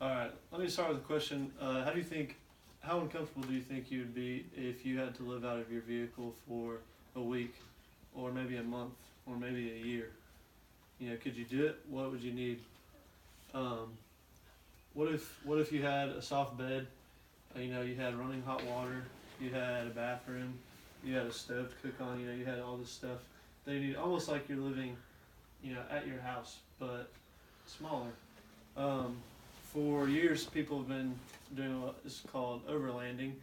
All right, let me start with a question. How uncomfortable do you think you would be if you had to live out of your vehicle for a week, or maybe a month, or maybe a year? Could you do it? What would you need? Um, what if you had a soft bed? You had running hot water, you had a bathroom, you had a stove to cook on. You had all this stuff that you need, almost like you're living, at your house, but smaller. Um, for years, people have been doing what is called overlanding,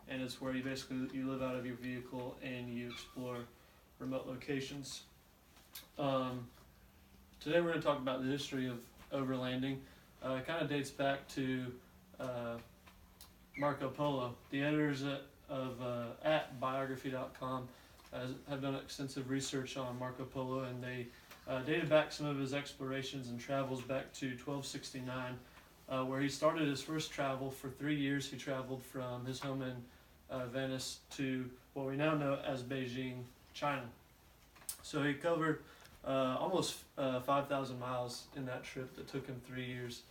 and it's where you live out of your vehicle and you explore remote locations. Um, Today, we're going to talk about the history of overlanding. It kind of dates back to uh, Marco Polo. The editors at biography.com have done extensive research on Marco Polo, and they dated back some of his explorations and travels back to 1269, where he started his first travel. For 3 years, he traveled from his home in Venice to what we now know as Beijing, China. So he covered almost 5,000 miles in that trip that took him 3 years.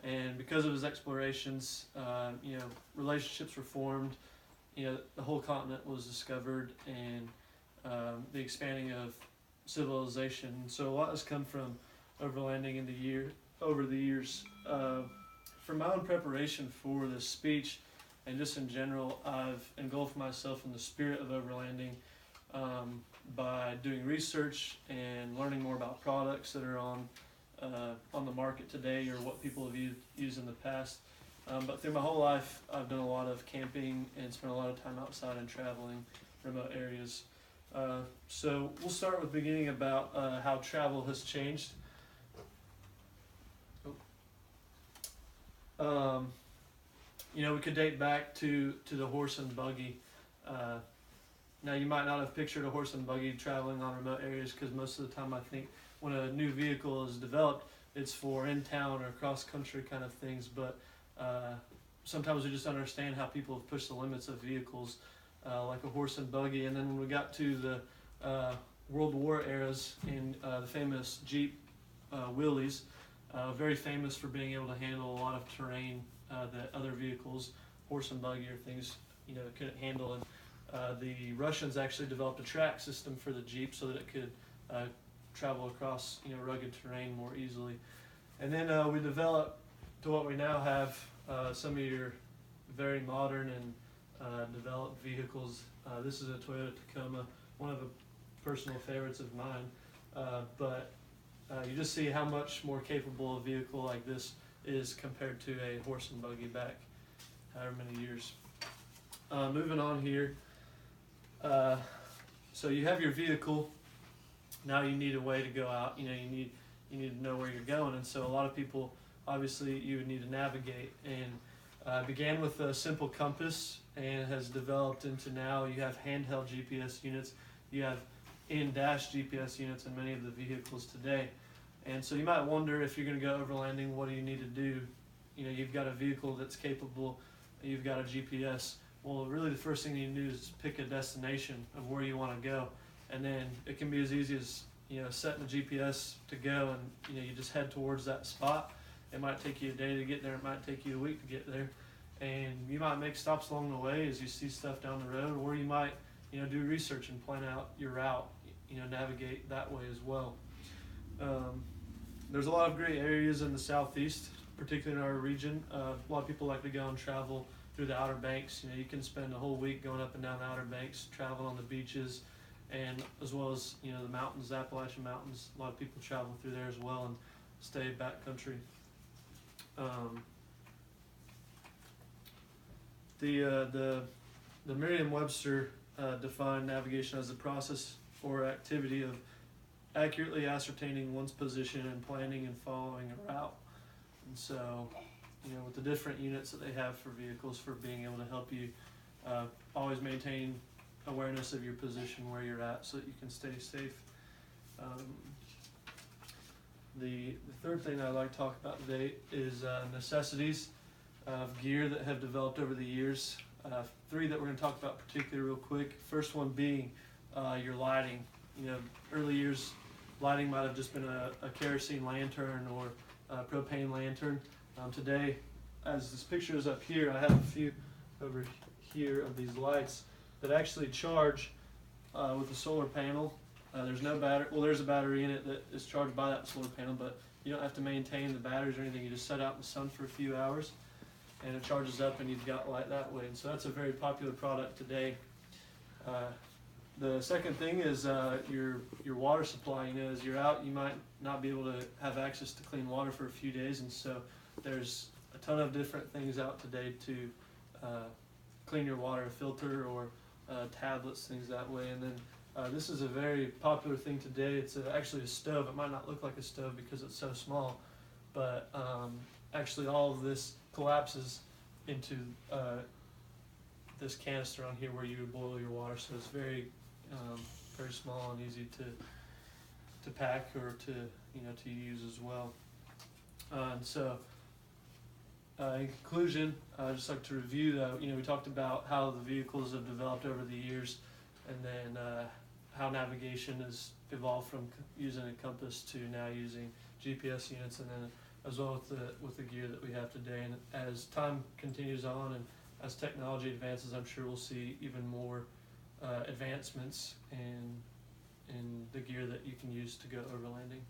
And because of his explorations, relationships were formed. The whole continent was discovered, and the expanding of civilization. So a lot has come from overlanding over the years. For my own preparation for this speech, and just in general, I've engulfed myself in the spirit of overlanding by doing research and learning more about products that are on the market today, or what people have used in the past. But through my whole life, I've done a lot of camping and spent a lot of time outside and traveling remote areas. So we'll start with beginning about how travel has changed. We could date back to the horse and buggy. Now, you might not have pictured a horse and buggy traveling on remote areas, because most of the time I think when a new vehicle is developed, it's for in-town or cross-country kind of things. But sometimes we just understand how people have pushed the limits of vehicles, like a horse and buggy. And then when we got to the World War eras, in the famous Jeep Willys, very famous for being able to handle a lot of terrain that other vehicles, horse and buggy or things, couldn't handle. And the Russians actually developed a track system for the Jeep so that it could travel across rugged terrain more easily. And then we developed to what we now have, some of your very modern and developed vehicles. This is a Toyota Tacoma, one of the personal favorites of mine. But you just see how much more capable a vehicle like this is compared to a horse and buggy back however many years. Moving on here. So you have your vehicle. Now you need a way to go out. You need to know where you're going, and so a lot of people, obviously, you would need to navigate. And began with a simple compass, and has developed into now you have handheld GPS units. You have in-dash GPS units in many of the vehicles today. And so you might wonder, if you're going to go overlanding, what do you need to do? You've got a vehicle that's capable. You've got a GPS. Well, really, the first thing you do is pick a destination of where you want to go, and then it can be as easy as setting the GPS to go, and you just head towards that spot. It might take you a day to get there. It might take you a week to get there, and you might make stops along the way as you see stuff down the road, or you might do research and plan out your route. Navigate that way as well. There's a lot of great areas in the southeast, particularly in our region. A lot of people like to go and travel through the Outer Banks. You can spend a whole week going up and down the Outer Banks, traveling on the beaches, and as well as the mountains, Appalachian Mountains. A lot of people travel through there as well and stay backcountry. The Merriam-Webster defined navigation as the process or activity of accurately ascertaining one's position and planning and following a route. And so, with the different units that they have for vehicles, for being able to help you always maintain awareness of your position, where you're at, so that you can stay safe. The third thing I'd like to talk about today is necessities of gear that have developed over the years. Three that we're going to talk about particularly real quick. First one being your lighting. Early years, lighting might have just been a kerosene lantern or a propane lantern. Today, as this picture is up here, I have a few over here of these lights that actually charge with the solar panel. There's no battery. Well, there's a battery in it that is charged by that solar panel, but you don't have to maintain the batteries or anything. You just set out in the sun for a few hours, and it charges up, and you've got light that way. And so that's a very popular product today. The second thing is your water supply. You know, as you're out, you might not be able to have access to clean water for a few days, and so there's a ton of different things out today to clean your water, a filter or tablets, things that way. And then this is a very popular thing today. It's actually a stove. It might not look like a stove because it's so small, but actually all of this collapses into this canister on here where you would boil your water. So it's very very small and easy to pack or to use as well. And so in conclusion, I'd just like to review that. We talked about how the vehicles have developed over the years, and then how navigation has evolved from using a compass to now using GPS units, and then as well with the gear that we have today. And as time continues on and as technology advances, I'm sure we'll see even more advancements in the gear that you can use to go overlanding.